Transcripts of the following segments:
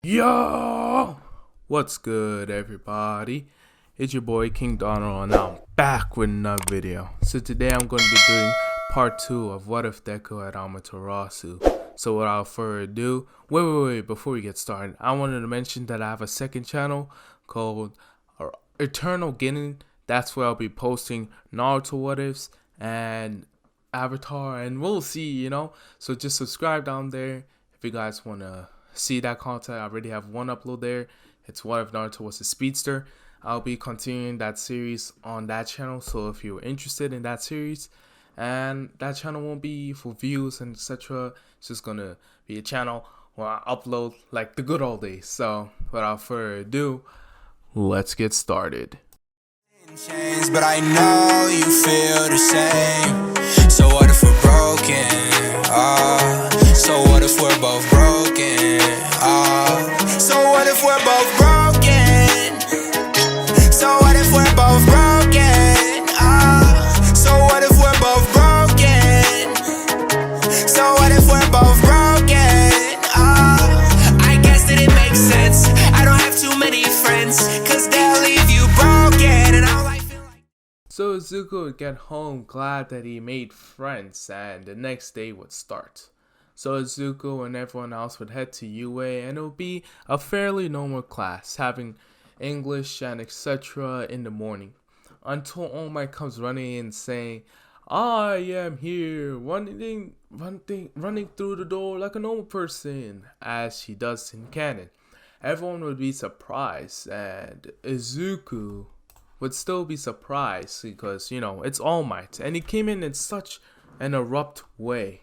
Yo! What's good, everybody? It's your boy King Donald, and I'm back with another video. So today I'm going to be doing part 2 of What If Deku had Amaterasu. So without further ado, wait, before we get started, I wanted to mention that I have a second channel called Eternal Getting. That's where I'll be posting Naruto What Ifs and Avatar, and we'll see, So just subscribe down there if you guys want to see that content. I already have one upload there. It's What If Naruto Was a Speedster. I'll be continuing that series on that channel, so if you're interested in that series, and that channel won't be for views and etc. It's just gonna be a channel where I upload like the good old days. So without further ado, let's get started. Chains, but I know you feel the same. So what if we're broken? So what if we're both broken? So what if we're both broken? So what if we're both broken? So what if we're both broken? So what if we're both broken? I guess that it makes sense. I don't have too many friends, cause they'll leave you broken, and I'll like feel like. So Izuku would get home glad that he made friends, and the next day would start. So Izuku and everyone else would head to UA, and it would be a fairly normal class, having English and etc. in the morning, until All Might comes running in saying, "I am here, running through the door like a normal person," as he does in canon. Everyone would be surprised, and Izuku would still be surprised because, it's All Might, and he came in such an abrupt way.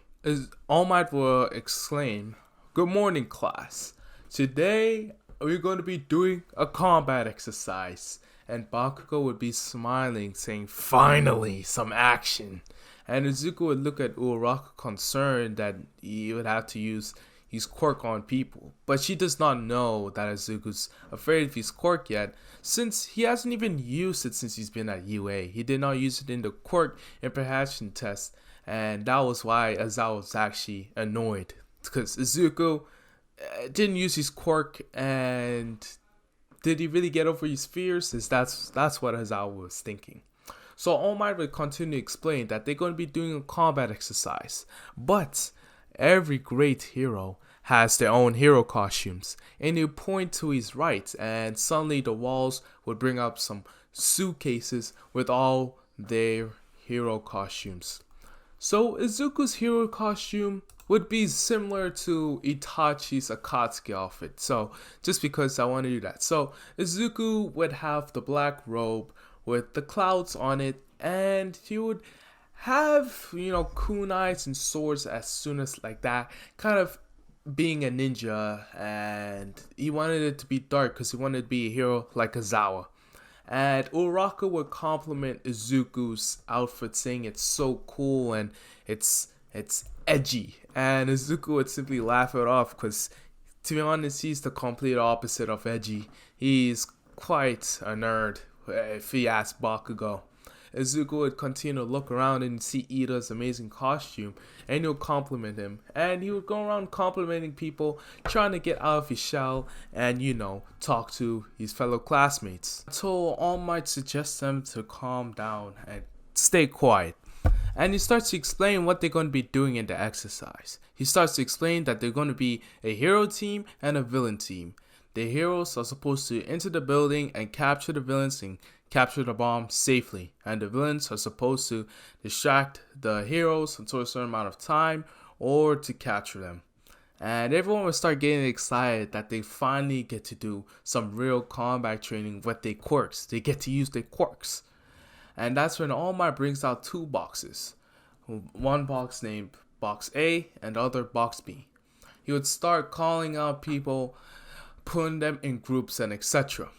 All Might will exclaim, "Good morning, class. Today we're going to be doing a combat exercise." And Bakugo would be smiling, saying, "Finally, some action." And Izuku would look at Uraraka concerned that he would have to use his quirk on people. But she does not know that Izuku's afraid of his quirk yet, since he hasn't even used it since he's been at UA. He did not use it in the quirk imprecation test, and that was why Aizawa was actually annoyed, because Izuku didn't use his quirk, and did he really get over his fears? That's what Aizawa was thinking. So All Might would continue to explain that they're going to be doing a combat exercise, but every great hero has their own hero costumes, and he would point to his right, and suddenly the walls would bring up some suitcases with all their hero costumes. So Izuku's hero costume would be similar to Itachi's Akatsuki outfit. So just because I want to do that. So Izuku would have the black robe with the clouds on it, and he would have, kunais and swords as soon as like that, kind of being a ninja, and he wanted it to be dark because he wanted to be a hero like Aizawa. And Uraraka would compliment Izuku's outfit, saying it's so cool and it's edgy. And Izuku would simply laugh it off because, to be honest, he's the complete opposite of edgy. He's quite a nerd, if he asks Bakugo. Izuku would continue to look around and see Ida's amazing costume, and he'll compliment him. And he would go around complimenting people, trying to get out of his shell and, talk to his fellow classmates. Until All Might suggests them to calm down and stay quiet. And he starts to explain what they're going to be doing in the exercise. He starts to explain that they're going to be a hero team and a villain team. The heroes are supposed to enter the building and capture the villains and capture the bomb safely, and the villains are supposed to distract the heroes until a certain amount of time or to capture them. And everyone will start getting excited that they finally get to do some real combat training with their quirks. They get to use their quirks. And that's when All Might brings out two boxes. One box named Box A and the other Box B. He would start calling out people, putting them in groups and etc.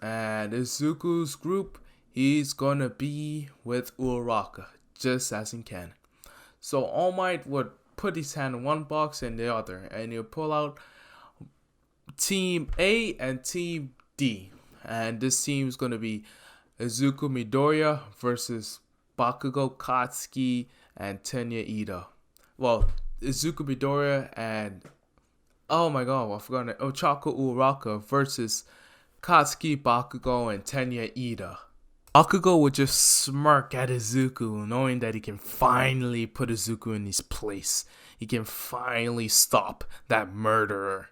And Izuku's group, he's gonna be with Uraraka, just as in canon. So All Might would put his hand in one box and the other, and he'll pull out Team A and Team D. And this team is gonna be Izuku Midoriya versus Bakugo Katsuki and Tenya Ida. Well, Izuku Midoriya and Oh my god, I forgot it. Ochako Uraka versus Katsuki Bakugo and Tenya Ida. Bakugo would just smirk at Izuku, knowing that he can finally put Izuku in his place. He can finally stop that murderer.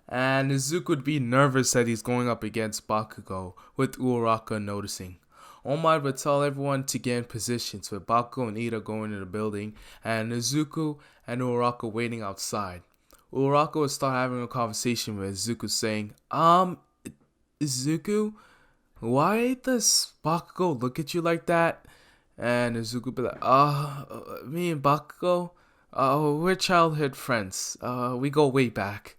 And Izuku would be nervous that he's going up against Bakugo, with Uraka noticing. All Might would tell everyone to get in positions, with Bakugo and Ida going into the building, and Izuku and Uraka waiting outside. Uraka would start having a conversation with Izuku saying, Izuku, why does Bakugo look at you like that? And Izuku would be like, me and Bakugo, we're childhood friends. We go way back.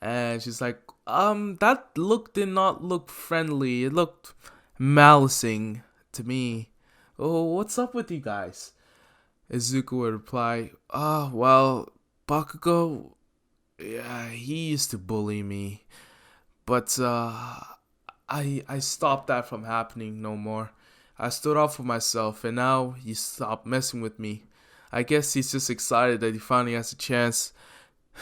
And she's like, that look did not look friendly. It looked malicing to me. Oh, what's up with you guys? Izuku would reply, well, Bakugo, yeah, he used to bully me. But, I stopped that from happening no more. I stood up for myself, and now he stopped messing with me. I guess he's just excited that he finally has a chance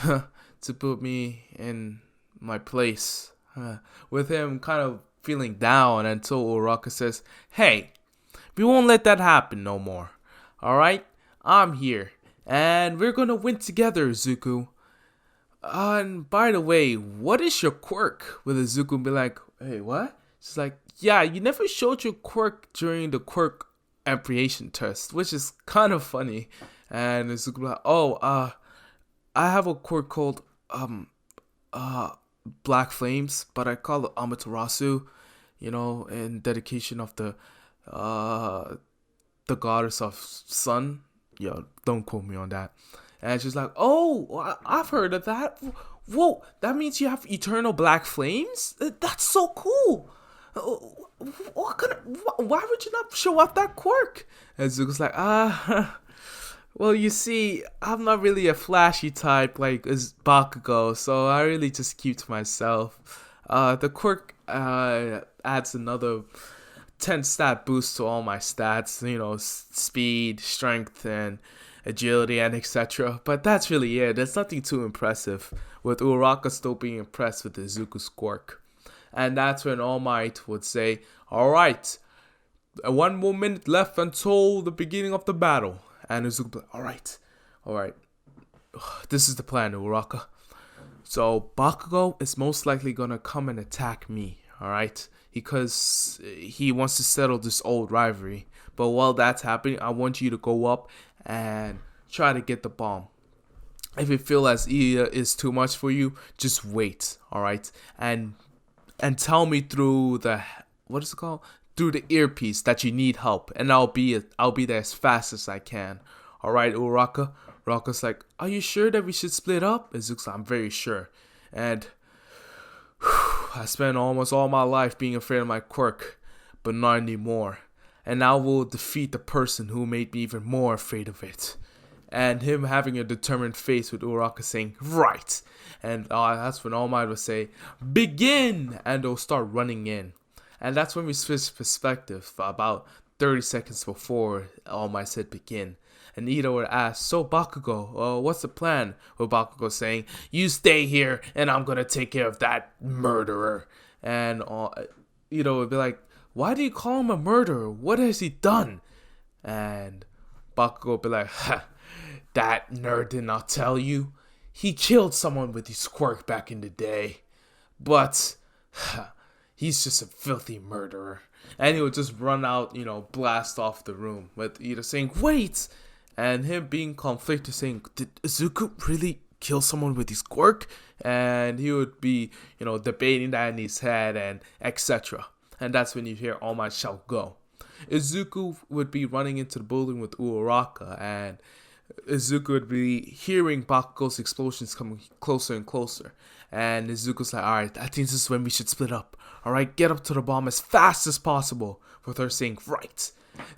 to put me in my place. With him kind of feeling down until Uraka says, hey, we won't let that happen no more. Alright? I'm here. And we're gonna win together, Izuku. And by the way, what is your quirk? With Izuku be like, hey, what? She's like, yeah, you never showed your quirk during the quirk apprehension test, which is kind of funny. And Izuku be like, I have a quirk called Black Flames, but I call it Amaterasu, in dedication of the goddess of sun. Yo, don't quote me on that. And she's like, oh, I've heard of that. Whoa, that means you have eternal black flames? That's so cool. Why would you not show off that quirk? And Zuko's like, well, you see, I'm not really a flashy type like Bakugo, so I really just keep to myself. The quirk adds another 10 stat boost to all my stats, speed, strength, and agility, and etc. But that's really it. There's nothing too impressive, with Uraka still being impressed with Izuku's quirk. And that's when All Might would say, alright, 1 more minute left until the beginning of the battle. And Izuku would be like, alright, this is the plan, Uraka. So Bakugo is most likely gonna come and attack me, alright? Because he wants to settle this old rivalry. But while that's happening, I want you to go up and try to get the bomb. If you feel as Ida is too much for you, just wait, alright? And tell me through the, what is it called? Through the earpiece that you need help, and I'll be there as fast as I can. Alright, Uraka? Uraka's like, are you sure that we should split up? Izuku's like, I'm very sure. And I spent almost all my life being afraid of my quirk, but not anymore. And I will defeat the person who made me even more afraid of it. And him having a determined face with Uraka saying, right. And that's when All Might will say, begin! And they'll start running in. And that's when we switch perspective about 30 seconds before All Might said begin. And Ida would ask, so Bakugo, what's the plan? With Bakugo saying, you stay here and I'm gonna take care of that murderer. And Ida would be like, why do you call him a murderer? What has he done? And Bakugo would be like, ha, that nerd did not tell you. He killed someone with his quirk back in the day. But he's just a filthy murderer. And he would just run out, blast off the room with Ida saying, wait! And him being conflicted saying, did Izuku really kill someone with his quirk? And he would be, debating that in his head and etc. And that's when you hear All Might shout go. Izuku would be running into the building with Uraka, and Izuku would be hearing Bakugo's explosions coming closer and closer. And Izuku's like, alright, I think this is when we should split up. Alright, get up to the bomb as fast as possible. With her saying, right.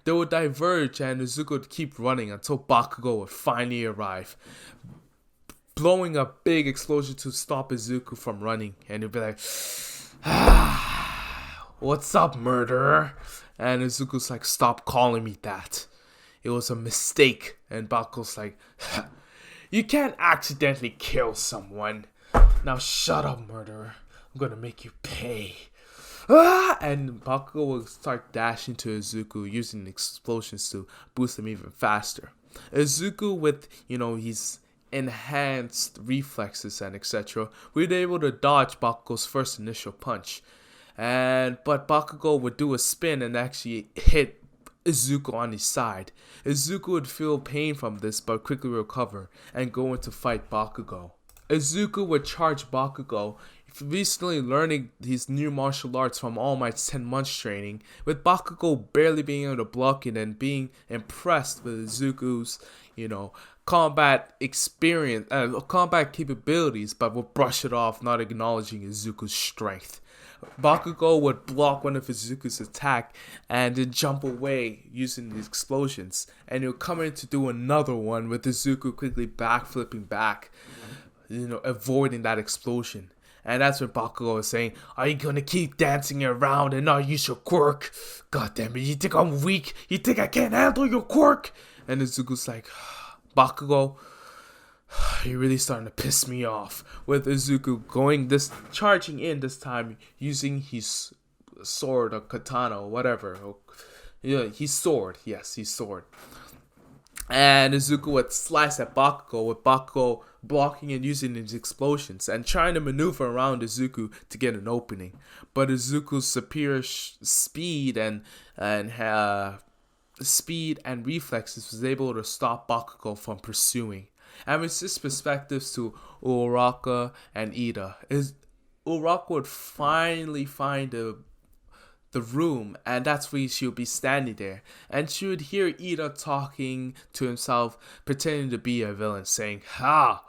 They would diverge and Izuku would keep running until Bakugo would finally arrive, blowing a big explosion to stop Izuku from running. And he'd be like, what's up, murderer? And Izuku's like, stop calling me that. It was a mistake. And Bakugo's like, you can't accidentally kill someone. Now shut up, murderer. I'm gonna make you pay. Ah! And Bakugo will start dashing to Izuku using explosions to boost him even faster. Izuku, with his enhanced reflexes and etc., we'd be able to dodge Bakugo's first initial punch. But Bakugo would do a spin and actually hit Izuku on his side. Izuku would feel pain from this but quickly recover and go in to fight Bakugo. Izuku would charge Bakugo, recently learning his new martial arts from All Might's 10 months training, with Bakugo barely being able to block it and being impressed with Izuku's, combat experience, combat capabilities, but would brush it off, not acknowledging Izuku's strength. Bakugo would block one of Izuku's attack and then jump away using the explosions, and he would come in to do another one with Izuku quickly backflipping back, avoiding that explosion. And that's when Bakugo is saying, "Are you gonna keep dancing around and not use your quirk? God damn it, you think I'm weak? You think I can't handle your quirk?" And Izuku's like, "Bakugo, you're really starting to piss me off." With Izuku charging in this time using his sword or katana or whatever. His sword. Yes, his sword. And Izuku would slice at Bakugo, with Bakugo blocking and using his explosions and trying to maneuver around Izuku to get an opening. But Izuku's superior speed and reflexes was able to stop Bakugo from pursuing. And with his perspectives to Uraraka and Ida, Uraraka would finally find the room, and that's where she would be standing there, and she would hear Ida talking to himself, pretending to be a villain, saying, "Ha!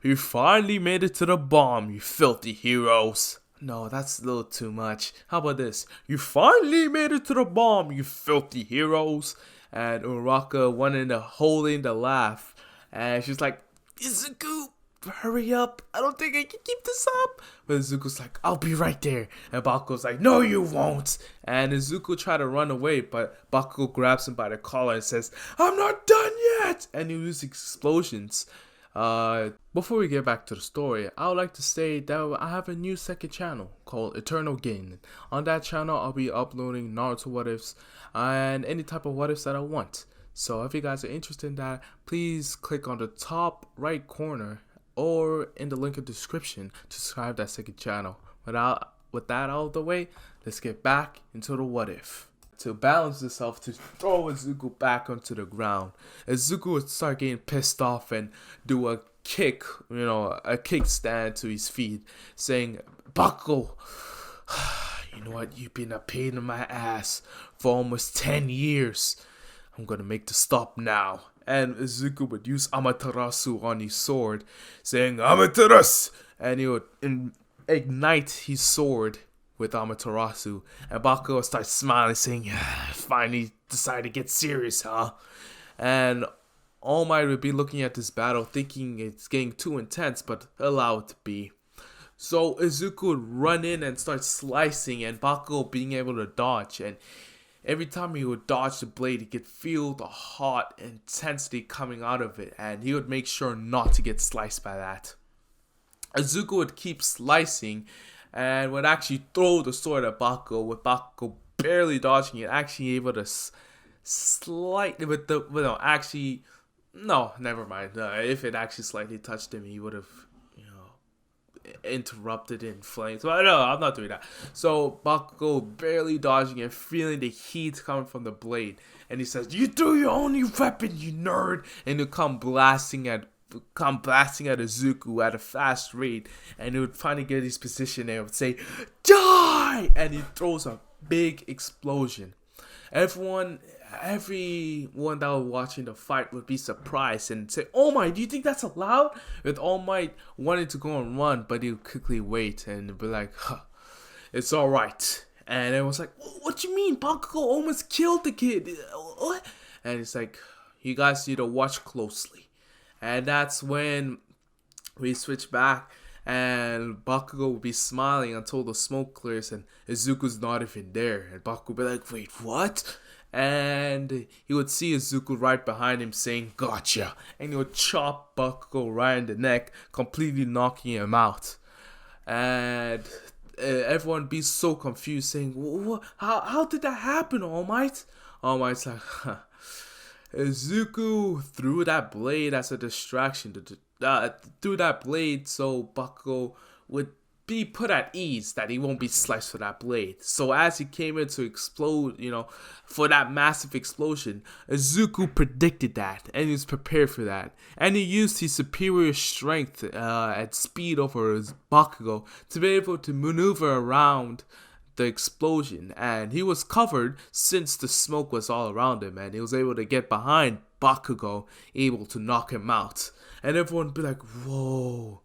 You finally made it to the bomb, you filthy heroes." No, that's a little too much. How about this? "You finally made it to the bomb, you filthy heroes." And Uraraka wanted to hold in the laugh, and she's like, "Izuku, hurry up. I don't think I can keep this up." But Izuku's like, "I'll be right there." And Bakugo's like, "No, you won't." And Izuku tried to run away, but Bakugo grabs him by the collar and says, "I'm not done yet." And he uses explosions. Before we get back to the story, I would like to say that I have a new second channel called Eternal Gaming. On that channel, I'll be uploading Naruto what ifs and any type of what ifs that I want. So if you guys are interested in that, please click on the top right corner or in the link in the description to subscribe to that second channel. With that out of the way, let's get back into the what if. To balance itself, to throw Izuku back onto the ground, Izuku would start getting pissed off and do a kick, a kickstand to his feet, saying, "Bakugo, you know what? You've been a pain in my ass for almost 10 years. I'm gonna make the stop now." And Izuku would use Amaterasu on his sword, saying, "Amaterasu!" And he would ignite his sword with Amaterasu. And Bakugo would start smiling, saying, "Finally decided to get serious, huh?" And All Might would be looking at this battle, thinking it's getting too intense, but allow it to be. So Izuku would run in and start slicing, and Bakugo being able to dodge. And every time he would dodge the blade, he could feel the hot intensity coming out of it, and he would make sure not to get sliced by that. Izuku would keep slicing and would actually throw the sword at Bakugo, with Bakugo barely dodging it, actually able to slightly never mind. If it actually slightly touched him, he would have, interrupted in flames. But no, I'm not doing that. So Bakugo barely dodging and feeling the heat coming from the blade, and he says, "You threw your only weapon, you nerd!" And he'll come blasting at Izuku at a fast rate, and he would finally get his position and would say, "Die!" And he throws a big explosion. Everyone that was watching the fight would be surprised and say, "Oh my, do you think that's allowed?" With All Might wanting to go and run, but he would quickly wait and be like, "It's alright." And it was like, "What you mean? Bakugo almost killed the kid. What?" And it's like, "You guys need to watch closely." And that's when we switch back, and Bakugo will be smiling until the smoke clears and Izuku's not even there. And Bakugo will be like, "Wait, what?" And he would see Izuku right behind him saying, "Gotcha." And he would chop Bakugo right in the neck, completely knocking him out. and everyone be so confused, saying, how did that happen, All Might? All Might's like, Izuku threw that blade as a distraction threw that blade so Bakugo would be put at ease that he won't be sliced with that blade. So as he came in to explode, for that massive explosion, Izuku predicted that and he was prepared for that. And he used his superior strength and speed over his Bakugo to be able to maneuver around the explosion, and he was covered since the smoke was all around him, and he was able to get behind Bakugo, able to knock him out. And everyone would be like, whoa,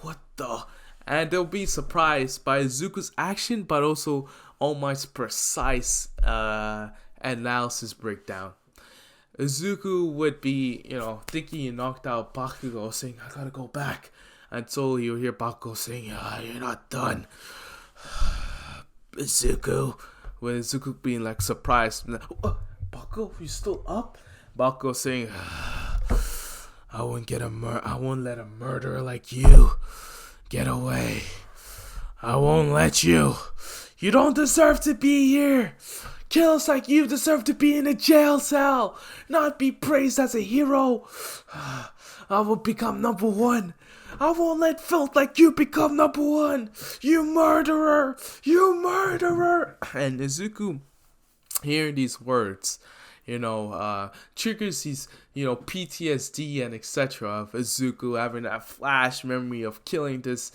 what the? And they'll be surprised by Izuku's action, but also All Might's precise analysis breakdown. Izuku would be, thinking he knocked out Bakugo, saying, I gotta go back. Until you hear Bakugo saying, you're not done. Izuku, with Izuku being like surprised, like, Bakugo, you still up? Bakugo saying, I won't let a murderer like you get away. I won't let you. You don't deserve to be here. Killers like you deserve to be in a jail cell, not be praised as a hero. I will become number one. I won't let filth like you become number one. You murderer! You murderer! And Izuku, hearing these words, triggers his, PTSD and etc. of Izuku having that flash memory of killing this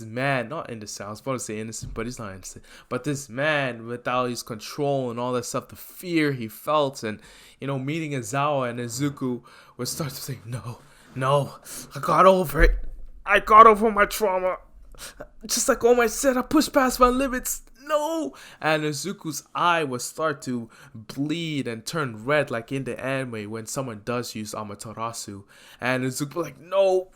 man, not innocent, I was about to say innocent, but he's not innocent, but this man without his control and all that stuff, the fear he felt, and, meeting Izawa, and Izuku would start to say, no, I got over it. I got over my trauma. Just like All Might said, I pushed past my limits. No! And Izuku's eye would start to bleed and turn red like in the anime when someone does use Amaterasu. And Izuku like, no!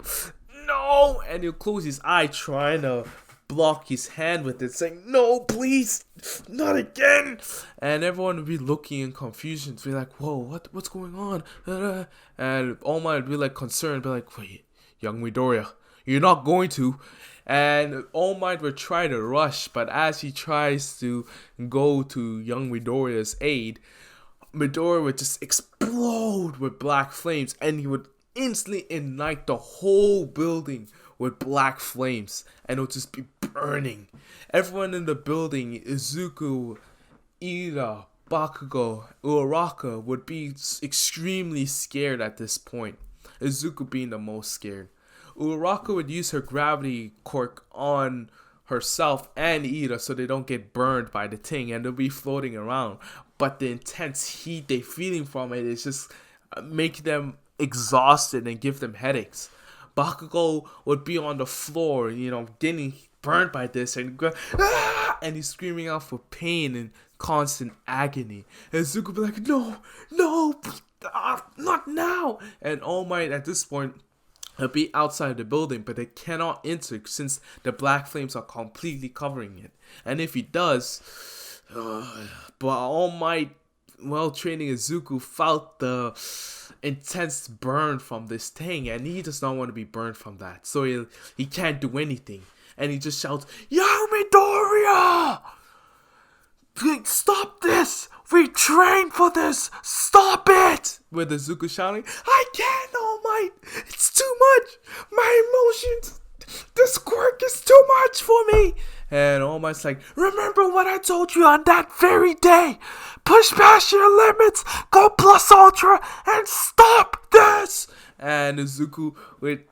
And he'll close his eye trying to block his hand with it, saying, no, please, not again. And everyone would be looking in confusion to be like, whoa, what's going on? And All Might would be like concerned, be like, wait, young Midoriya, you're not going to. And All Might would try to rush, but as he tries to go to young Midoriya's aid, Midoriya would just explode with black flames, and he would instantly ignite the whole building with black flames, and it would just be burning. Everyone in the building, Izuku, Ida, Bakugo, Uraraka, would be extremely scared at this point. Izuku being the most scared. Uraraka would use her gravity quirk on herself and Ida so they don't get burned by the thing, and they'll be floating around. But the intense heat they're feeling from it is just making them exhausted and give them headaches. Bakugo would be on the floor, getting burned by this, and and he's screaming out for pain and constant agony. And Zuko would be like, no, not now. And All Might at this point will be outside the building, but they cannot enter since the black flames are completely covering it. And if he does, but All Might, while training Izuku, felt the intense burn from this thing, and he does not want to be burned from that, so he can't do anything, and he just shouts, Young Midoriya! Stop this! We trained for this! Stop it! With Izuku shouting, I can't, All Might! It's too much! My emotions! This quirk is too much for me! And All Might's like, remember what I told you on that very day! Push past your limits, go plus ultra, and stop this! And Izuku would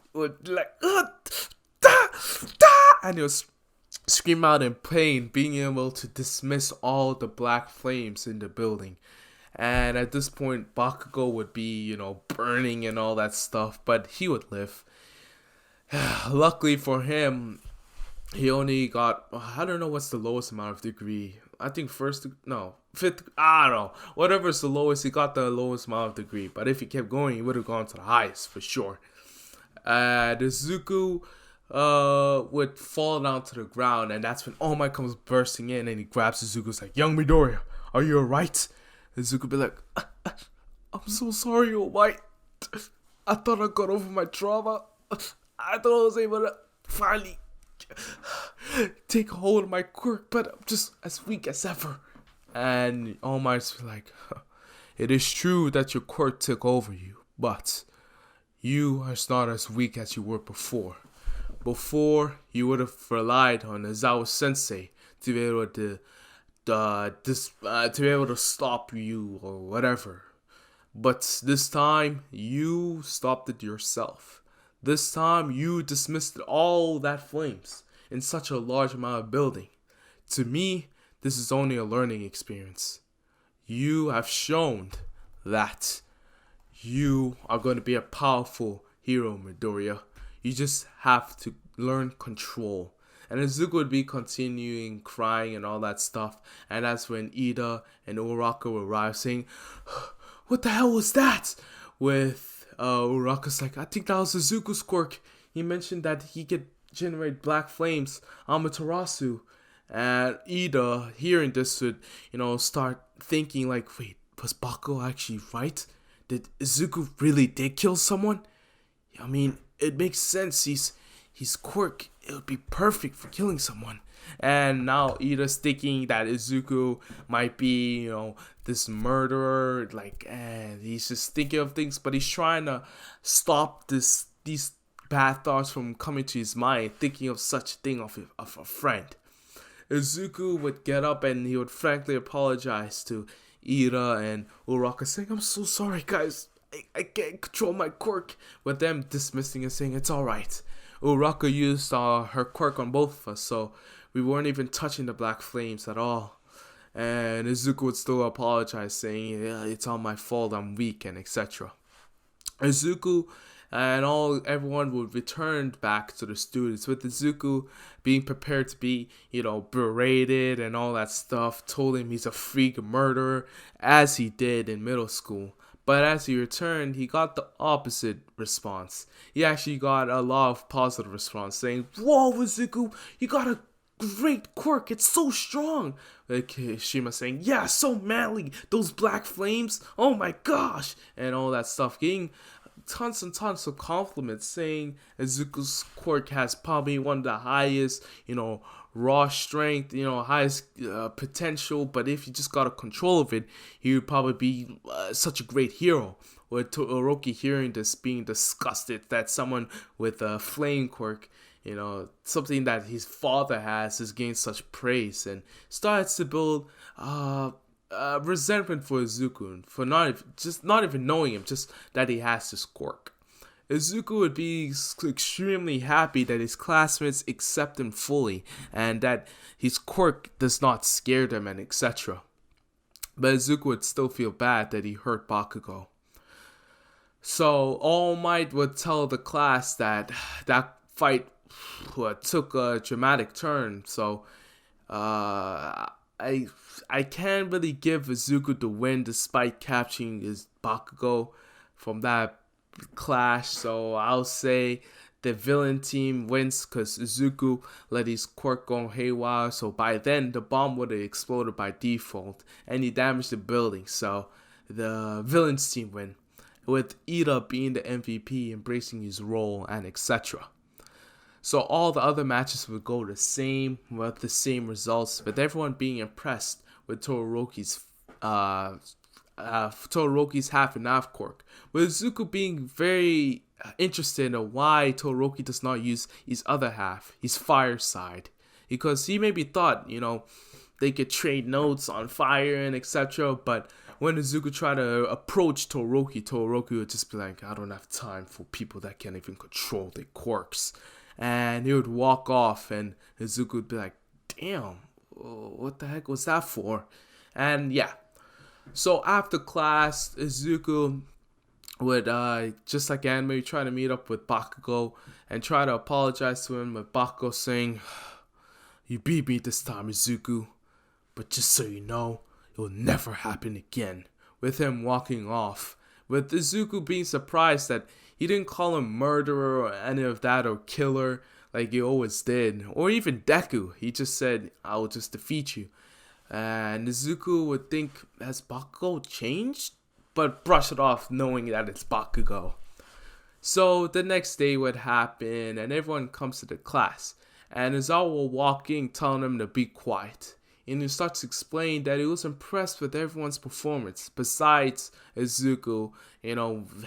like, and he'll scream out in pain, being able to dismiss all the black flames in the building. And at this point, Bakugo would be, burning and all that stuff, but he would live. Luckily for him, he only got, I don't know what's the lowest amount of degree. I think fifth, I don't know. Whatever's the lowest, he got the lowest amount of degree. But if he kept going, he would have gone to the highest for sure. Izuku would fall down to the ground, and that's when All Might comes bursting in, and he grabs Izuku's like, Young Midoriya, are you alright? Izuku be like, I'm so sorry, All Might. I thought I got over my trauma. I thought I was able to finally take hold of my quirk, but I'm just as weak as ever. And All Might's like, it is true that your quirk took over you, but you are not as weak as you were before. Before, you would have relied on Azawa Sensei to be able to be able to stop you or whatever. But this time, you stopped it yourself. This time, you dismissed all that flames in such a large amount of building. To me, this is only a learning experience. You have shown that you are going to be a powerful hero, Midoriya. You just have to learn control. And Izuku would be continuing crying and all that stuff. And that's when Ida and Uraka will arrive saying, what the hell was that? With Uraka's like, I think that was Izuku's quirk. He mentioned that he could generate black flames, Amaterasu. And Ida, hearing this, would, start thinking like, wait, was Bakugo actually right? Did Izuku really did kill someone? I mean, it makes sense. His quirk, it would be perfect for killing someone. And now Ida's thinking that Izuku might be, this murderer. He's just thinking of things, but he's trying to stop these bad thoughts from coming to his mind, thinking of such a thing of a friend. Izuku would get up and he would frankly apologize to Ida and Uraka, saying, I'm so sorry, guys. I can't control my quirk. With them dismissing and saying, it's alright. Uraka used her quirk on both of us, so we weren't even touching the black flames at all. And Izuku would still apologize, saying, yeah, it's all my fault, I'm weak, and etc. Izuku and everyone would return back to the students, with Izuku being prepared to be, berated and all that stuff, told him he's a freak murderer, as he did in middle school. But as he returned, he got the opposite response. He actually got a lot of positive response, saying, whoa, Izuku, you got a great quirk, it's so strong. Like Shima saying, yeah, so manly, those black flames, oh my gosh, and all that stuff, getting tons and tons of compliments, saying Izuku's quirk has probably one of the highest, raw strength, highest potential, but if you just got a control of it, he would probably be such a great hero. With Todoroki hearing this, being disgusted that someone with a flame quirk, something that his father has, is getting such praise, and starts to build resentment for Izuku for not even knowing him, just that he has this quirk. Izuku would be extremely happy that his classmates accept him fully and that his quirk does not scare them and etc. But Izuku would still feel bad that he hurt Bakugo. So All Might would tell the class that fight took a dramatic turn. So I can't really give Izuku the win despite capturing his Bakugo from that clash. So I'll say the villain team wins because Izuku let his quirk go haywire. So by then the bomb would have exploded by default and he damaged the building. So the villains team win, with Ida being the MVP, embracing his role and etc. So all the other matches would go the same, with the same results, with everyone being impressed with Todoroki's half and half quirk, with Izuku being very interested in why Todoroki does not use his other half, his fire side, because he maybe thought, they could trade notes on fire and etc. But when Izuku tried to approach Todoroki would just be like, I don't have time for people that can't even control their quirks. And he would walk off and Izuku would be like, damn, what the heck was that for? And yeah. So after class, Izuku would, just like anime, try to meet up with Bakugo and try to apologize to him, with Bakugo saying, you beat me this time, Izuku, but just so you know, it will never happen again. With him walking off, with Izuku being surprised that he didn't call him murderer or any of that, or killer like he always did, or even Deku. He just said, I will just defeat you. And Izuku would think, has Bakugo changed? But brush it off knowing that it's Bakugo. So the next day would happen and everyone comes to the class. And Izawa will walk in telling him to be quiet. And he starts to explain that he was impressed with everyone's performance. Besides Izuku,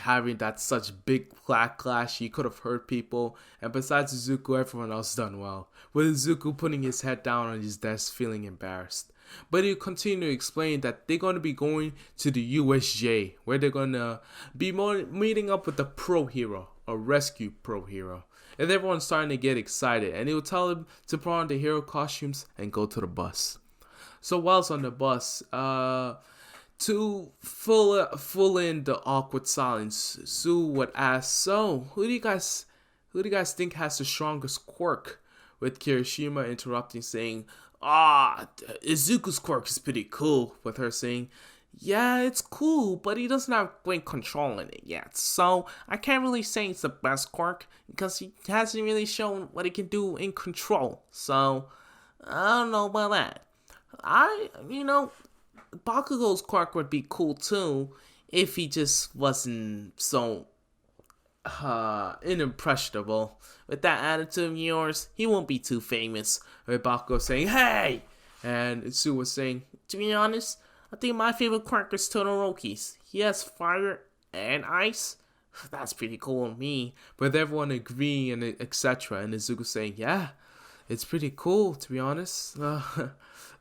having that such big backlash, he could have hurt people. And besides Izuku, everyone else done well. With Izuku putting his head down on his desk, feeling embarrassed. But he'll continue to explain that they're going to be going to the USJ, where they're going to be meeting up with the pro hero, a rescue pro hero. And everyone's starting to get excited. And he'll tell them to put on the hero costumes and go to the bus. So whilst on the bus, to fill in the awkward silence, Sue would ask, "So, who do you guys think has the strongest quirk?" With Kirishima interrupting, saying, Izuku's quirk is pretty cool," with her saying, "Yeah, it's cool, but he doesn't have great control in it yet, so I can't really say it's the best quirk, because he hasn't really shown what he can do in control, so I don't know about that. Bakugo's quirk would be cool too, if he just wasn't so unimpressionable. With that attitude of yours, he won't be too famous." With Bakugo saying, "Hey!" And Sue was saying, "To be honest, I think my favorite quirk is Todoroki's. He has fire and ice. That's pretty cool on me." With everyone agreeing and etc. And Izuku saying, "Yeah, it's pretty cool, to be honest."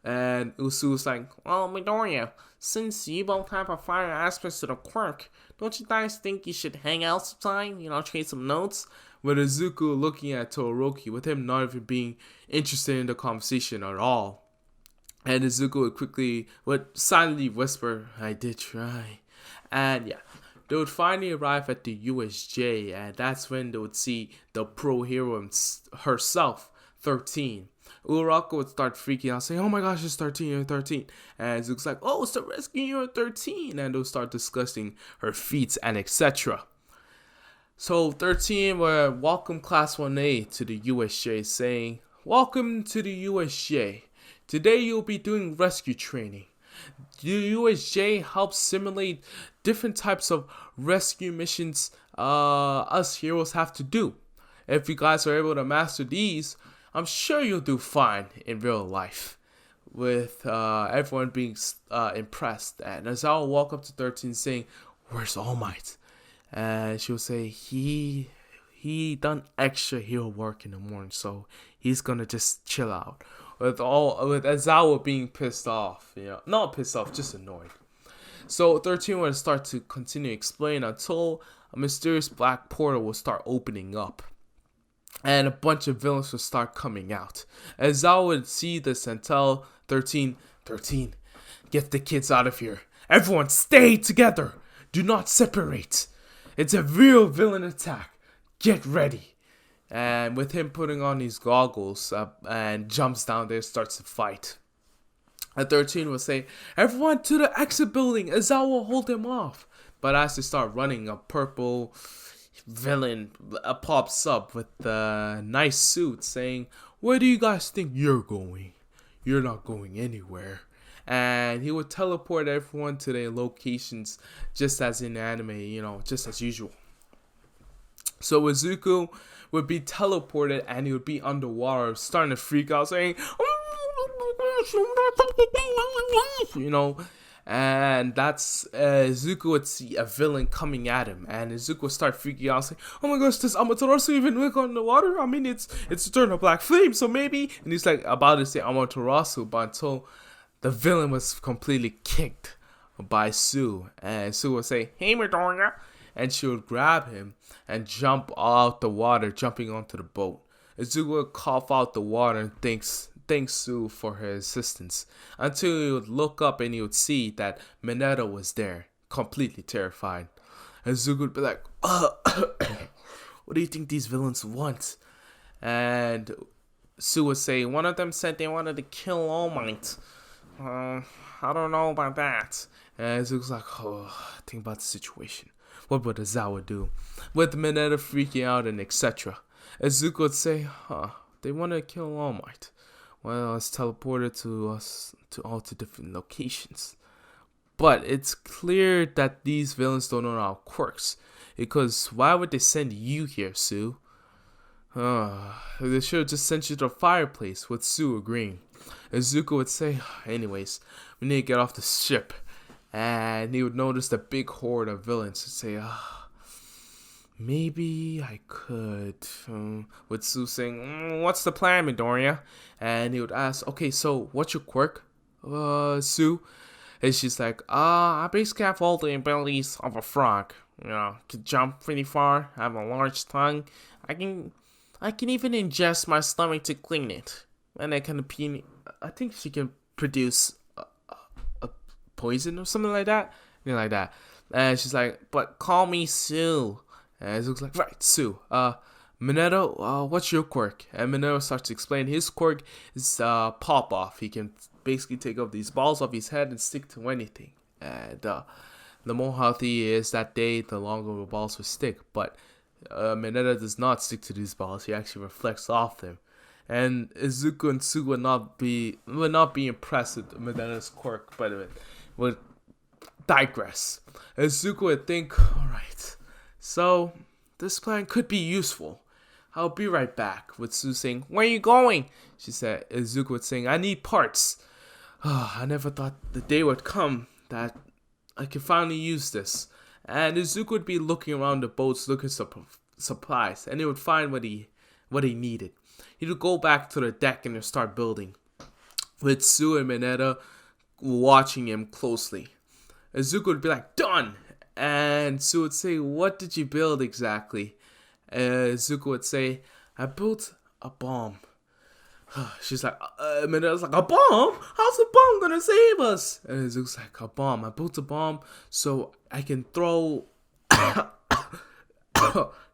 And Usu was like, "Well, Midoriya, since you both have a fire aspect to the quirk, don't you guys think you should hang out sometime? Trade some notes?" With Izuku looking at Todoroki, with him not even being interested in the conversation at all. And Izuku would silently whisper, "I did try." And yeah, they would finally arrive at the USJ, and that's when they would see the pro hero herself, 13. Uraraka would start freaking out, saying, "Oh my gosh, it's 13, you're 13. And Zuko's like, "Oh, it's the rescue, you're 13. And they'll start discussing her feats and etc. So 13 would welcome Class 1A to the USJ, saying, "Welcome to the USJ. Today you'll be doing rescue training. The USJ helps simulate different types of rescue missions us heroes have to do. If you guys are able to master these, I'm sure you'll do fine in real life." With everyone being impressed. And Azawa will walk up to 13 saying, "Where's All Might?" And she'll say, he done extra hero work in the morning, so he's gonna just chill out. With Azawa being pissed off, not pissed off, just annoyed. So 13 will start to continue explaining until a mysterious black portal will start opening up. And a bunch of villains will start coming out. Azawa would see this and tell 13, "Get the kids out of here. Everyone stay together. Do not separate. It's a real villain attack. Get ready." And with him putting on his goggles and jumps down there, starts to fight. And 13 will say, "Everyone to the exit building." Azawa will hold him off. But as they start running, a purple villain pops up with a nice suit saying, "Where do you guys think you're going? You're not going anywhere." And he would teleport everyone to their locations just as in anime, just as usual. So Izuku would be teleported and he would be underwater, starting to freak out, saying, and that's Izuku would see a villain coming at him, and Izuku would start freaking out, saying, "Oh my gosh, does Amaterasu even work on the water? I mean, it's eternal black flame, so maybe." And he's like about to say Amaterasu, but until the villain was completely kicked by Sue, and Sue would say, "Hey, Midoriya," and she would grab him and jump out the water, jumping onto the boat. Izuku would cough out the water and thanks Sue for her assistance, until he would look up and he would see that Mineta was there, completely terrified. And Izuku would be like, "What do you think these villains want?" And Sue would say, "One of them said they wanted to kill All Might. I don't know about that." And Izuku's like, think about the situation. What would Azawa do? With Mineta freaking out and etc. Izuku would say, they want to kill All Might. Well, it's teleported to us to all to different locations. But it's clear that these villains don't know our quirks. Because why would they send you here, Sue? They should have just sent you to the fireplace, with Sue agreeing. Izuku would say, anyways, we need to get off the ship. And he would notice the big horde of villains and say, maybe I could. With Sue saying, what's the plan, Midoriya? And he would ask, okay, so what's your quirk, Sue? And she's like, I basically have all the abilities of a frog. You know, can jump pretty far, have a large tongue. I can even ingest my stomach to clean it. And I I think she can produce a poison or something like that. Something like that. And she's like, but call me Sue. And Zuko's like, right, Sue. Minato, what's your quirk? And Minato starts to explain his quirk is pop off. He can basically take off these balls off his head and stick to anything. And the more healthy he is that day, the longer the balls will stick. But Minato does not stick to these balls. He actually reflects off them. And Izuku and Sue would not be impressed with Minato's quirk, but it would digress. Izuku would think, alright, so this plan could be useful. I'll be right back. With Sue saying, where are you going? She said. Izuku would saying, I need parts. I never thought the day would come that I could finally use this. And Izuku would be looking around the boats looking for supplies, and he would find what he needed. He would go back to the deck and start building, with Sue and Mineta watching him closely. Izuku would be like, done! And Sue would say, what did you build exactly? Zuko would say, I built a bomb. She's like, Mineta's like, a bomb? How's the bomb gonna save us? And Zuko's like, a bomb. I built a bomb so I can throw...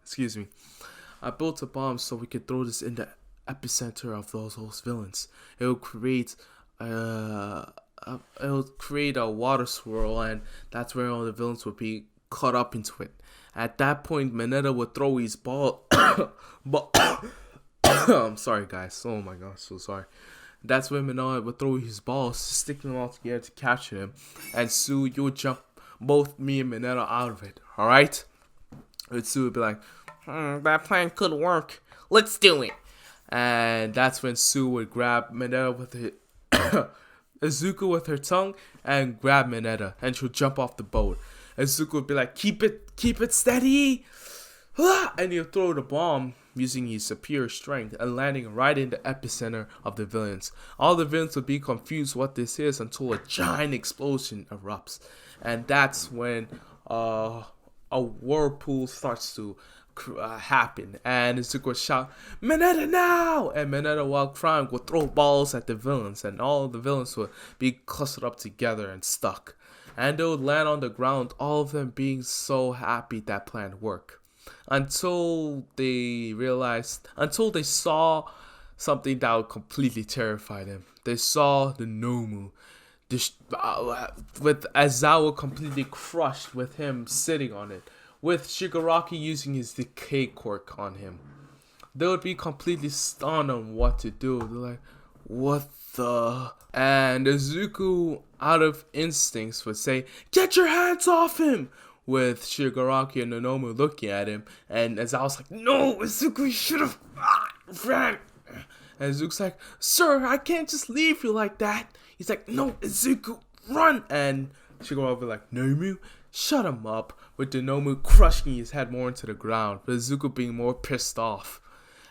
Excuse me. I built a bomb so we could throw this in the epicenter of those villains. It will create a water swirl, and that's where all the villains would be caught up into it. At that point, Mineta would throw his ball. I'm sorry, guys. Oh my gosh, so sorry. That's when Mineta would throw his balls, sticking them all together to capture him. And Sue, you would jump both me and Mineta out of it. All right? And Sue would be like, that plan could work. Let's do it. And that's when Sue would grab Mineta with it. Izuku with her tongue and grab Mineta, and she'll jump off the boat. Izuku would be like, keep it steady, and he'll throw the bomb using his superior strength and landing right in the epicenter of the villains. All the villains would be confused what this is until a giant explosion erupts, and that's when a whirlpool starts to happen, and Izuku would shout, Mineta now! And Mineta, while crying, would throw balls at the villains, and all the villains would be clustered up together and stuck. And they would land on the ground, all of them being so happy that plan worked. Until they saw something that would completely terrify them. They saw the Nomu, with Aizawa completely crushed with him sitting on it, with Shigaraki using his decay quirk on him. They would be completely stunned on what to do. They're like, what the? And Izuku, out of instincts, would say, get your hands off him! With Shigaraki and Nonomu looking at him. And Aizawa's like, no, Izuku, you should have ran. And Izuku's like, sir, I can't just leave you like that. He's like, no, Izuku, run! And Shigaraki would be like, Nomu, shut him up, with the Nomu crushing his head more into the ground, but Izuku being more pissed off.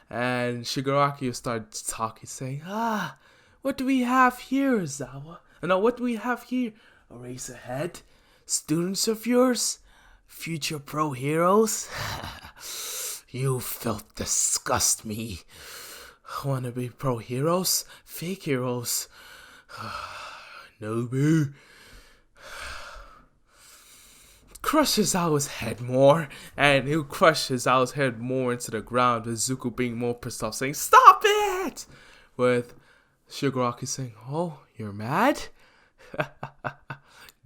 And Shigaraki started talking, saying, what do we have here, Aizawa? Now, what do we have here? Eraserhead? Students of yours? Future pro heroes? You filth disgust me. Wanna be pro heroes? Fake heroes? Nobu. Crush Aizawa's head more, and he'll crush Aizawa's head more into the ground, with Zuko being more pissed off, saying, stop it! With Shigaraki saying, oh, you're mad?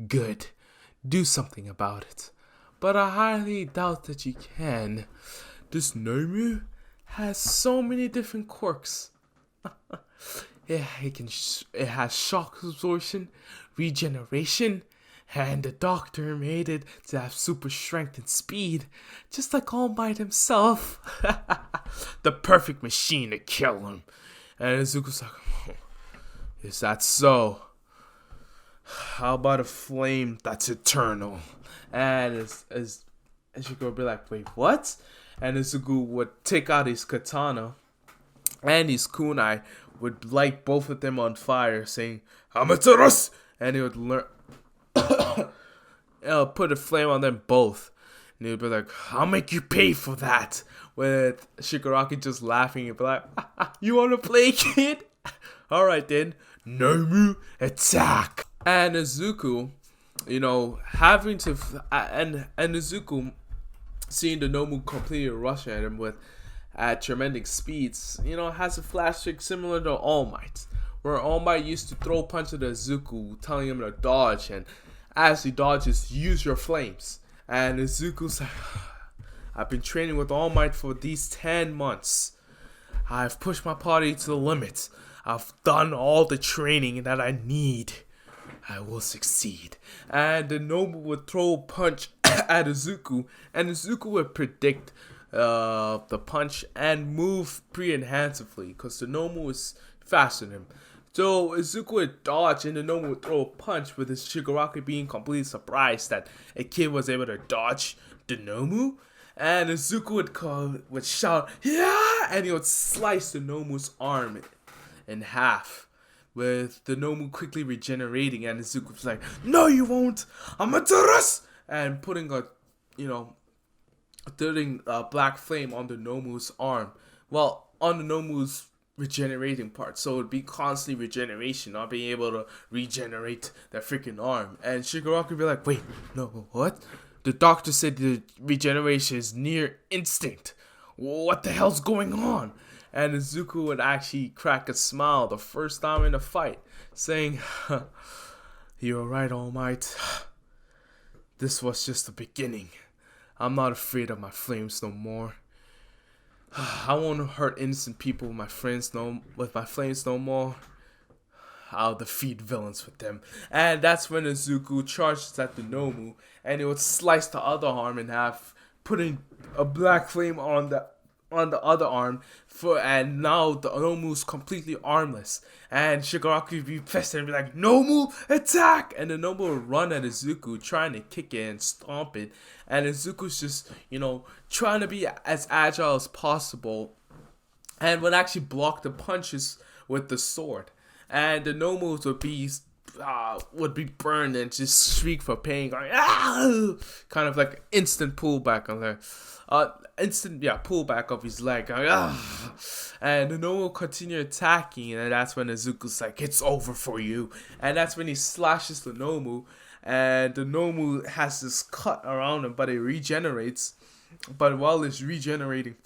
Good. Do something about it. But I highly doubt that you can. This Nomu has so many different quirks. It has shock absorption, regeneration, And the doctor made it to have super strength and speed, just like All Might himself. The perfect machine to kill him. And Izuku's like, oh, is that so? How about a flame that's eternal? And as Izuku would be like, wait, what? And Izuku would take out his katana and his kunai, would light both of them on fire, saying, Amaterasu! And he would put a flame on them both. And he would be like, I'll make you pay for that. With Shigaraki just laughing and be like, you want to play, kid? Alright then, Nomu, attack! And Izuku, having to, and Izuku, seeing the Nomu completely rushing at him at tremendous speeds, has a flash trick similar to All Might, where All Might used to throw punches at Izuku, telling him to dodge, and as he dodges, use your flames. And Izuku's like, I've been training with All Might for these 10 months. I've pushed my body to the limit. I've done all the training that I need. I will succeed. And the Nomu would throw a punch at Izuku, and Izuku would predict the punch and move pretty enhancedly, because the Nomu was faster than him. So Izuku would dodge, and the Nomu would throw a punch, with his Shigaraki being completely surprised that a kid was able to dodge the Nomu. And Izuku would shout, yeah! And he would slice the Nomu's arm in half, with the Nomu quickly regenerating, and Izuku was like, no you won't! Amaterasu! And putting a black flame on the Nomu's arm. Well, on the Nomu's regenerating part, so it would be constantly regeneration, not being able to regenerate their freaking arm. And Shigaraki would be like, wait, no, what? The doctor said the regeneration is near instinct. What the hell's going on? And Izuku would actually crack a smile the first time in the fight, saying, you're right, All Might. This was just the beginning. I'm not afraid of my flames no more. I won't hurt innocent people with my flames no more. I'll defeat villains with them. And that's when Izuku charges at the Nomu, and it would slice the other arm in half, putting a black flame on the other arm, and now the Nomu's completely armless. And Shigaraki would be pissed and be like, Nomu, attack! And the Nomu would run at Izuku, trying to kick it and stomp it. And Izuku's just, trying to be as agile as possible, and would actually block the punches with the sword. And the Nomus would be burned and just shriek for pain, going, ah! Kind of like instant pullback on there. Pullback of his leg. Ah! And the Nomu will continue attacking, and that's when Izuku's like, it's over for you. And that's when he slashes the Nomu, and the Nomu has this cut around him, but it regenerates. But while it's regenerating,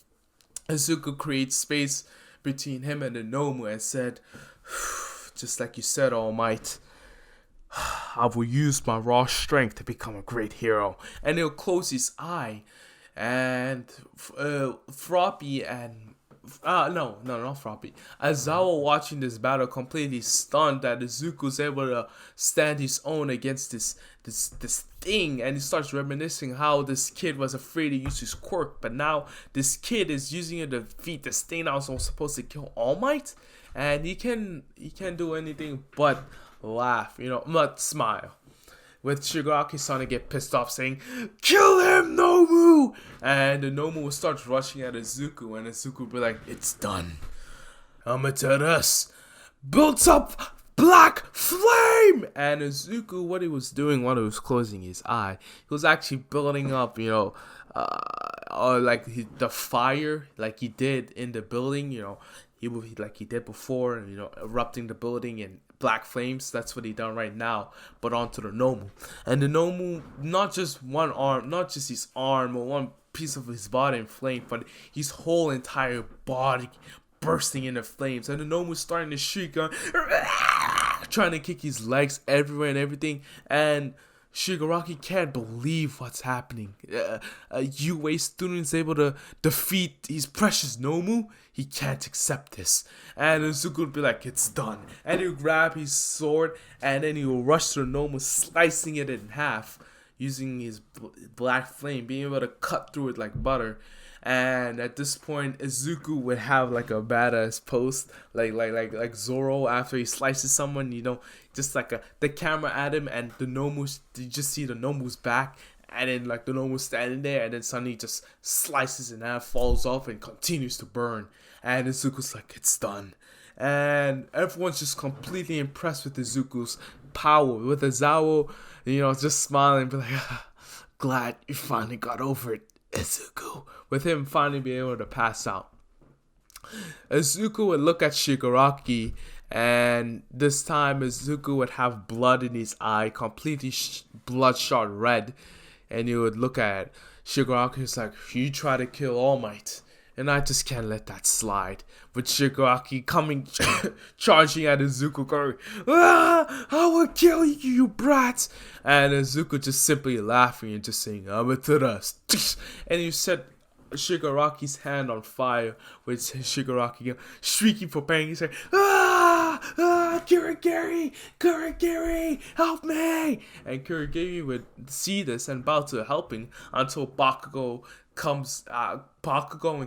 Izuku creates space between him and the Nomu and said, just like you said, All Might, I will use my raw strength to become a great hero. And he'll close his eye, and Froppy and not Froppy, Aizawa, watching this battle, completely stunned that Izuku's able to stand his own against this thing, and he starts reminiscing how this kid was afraid to use his quirk, but now this kid is using it to defeat this thing that was supposed to kill All Might, and he can't do anything but laugh, not smile. With Shigaraki starting to get pissed off, saying, kill him, Nomu! And the Nomu will start rushing at Izuku, and Izuku will be like, it's done. Amaterasu built up black flame! And Izuku, what he was doing while he was closing his eye, he was actually building up, the fire, like he did in the building, like he did before, erupting the building and black flames. That's what he done right now, but onto the Nomu. And the Nomu, not just one arm, not just his arm or one piece of his body in flames, but his whole entire body bursting into flames. And the Nomu starting to shriek, trying to kick his legs everywhere and everything. And Shigaraki can't believe what's happening. A UA student is able to defeat his precious Nomu. He can't accept this. And Izuku would be like, it's done. And he'll grab his sword and then he'll rush to Nomu, slicing it in half using his black flame, being able to cut through it like butter. And at this point, Izuku would have like a badass post, like Zoro after he slices someone, just like the camera at him, and the Nomus, you just see the Nomu's back, and then like the Nomu's standing there, and then suddenly just slices in half, falls off, and continues to burn. And Izuku's like, it's done. And everyone's just completely impressed with Izuku's power, with Izawa, just smiling, be like, glad you finally got over it, Izuku, with him finally being able to pass out. Izuku would look at Shigaraki, and this time Izuku would have blood in his eye, completely bloodshot red, and he would look at Shigaraki. He's like, you try to kill All Might, and I just can't let that slide. With Shigaraki coming, charging at Izuku, going, I will kill you, you brats! And Izuku just simply laughing and just saying, Amaterasu. And you set Shigaraki's hand on fire, with Shigaraki shrieking for pain. He's like, Kurogiri, help me! And Kurogiri would see this and bow to helping until Bakugo and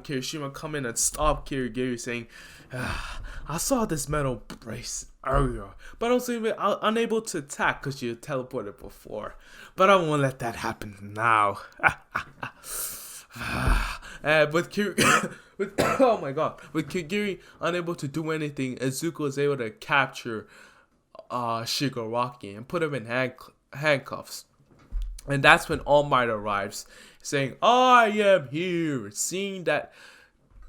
Kirishima come in and stop Kurogiri, saying, I saw this metal brace earlier, but I was unable to attack because you teleported before. But I won't let that happen now. With Kurogiri unable to do anything, Izuku was able to capture Shigaraki and put him in handcuffs. And that's when All Might arrives, saying, I am here, seeing that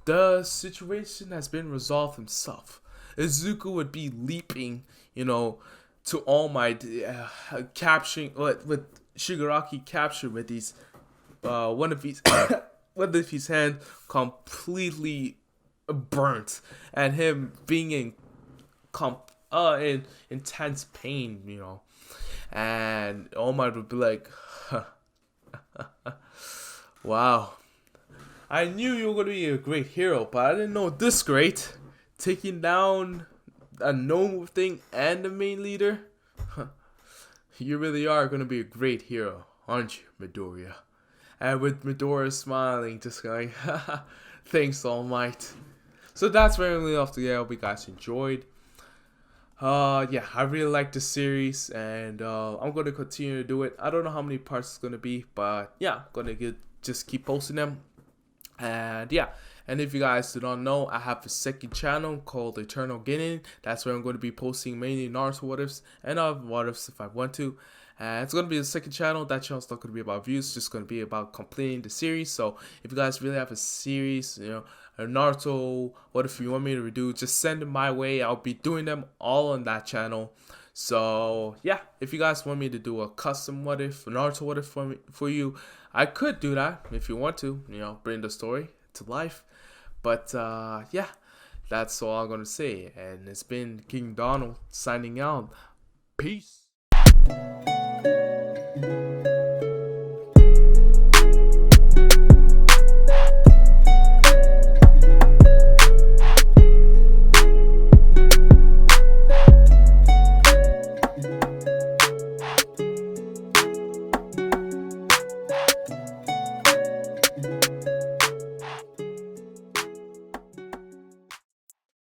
the situation has been resolved himself. Izuku would be leaping, to All Might, capturing, with Shigaraki captured with these, one of his hands completely burnt, and him being in intense pain, and All Might would be like, wow, I knew you were going to be a great hero, but I didn't know this great. Taking down a Nomu thing and the main leader? You really are going to be a great hero, aren't you, Midoriya? And with Midoriya smiling, just going, thanks, All Might. So that's where we leave off today. I hope you guys enjoyed. I really like this series, and I'm going to continue to do it. I don't know how many parts it's going to be, but yeah, I'm going to just keep posting them. And if you guys do not know, I have a second channel called Eternal Genin. That's where I'm going to be posting mainly Naruto what ifs and other what ifs if I want to. And it's going to be the second channel. That channel's not going to be about views, it's just going to be about completing the series. So if you guys really have a series, a Naruto what if you want me to redo, just send them my way. I'll be doing them all on that channel. So yeah, if you guys want me to do a custom what if, Naruto what if for you, I could do that if you want to, bring the story to life. But that's all I'm gonna say. And it's been King Donald signing out. Peace.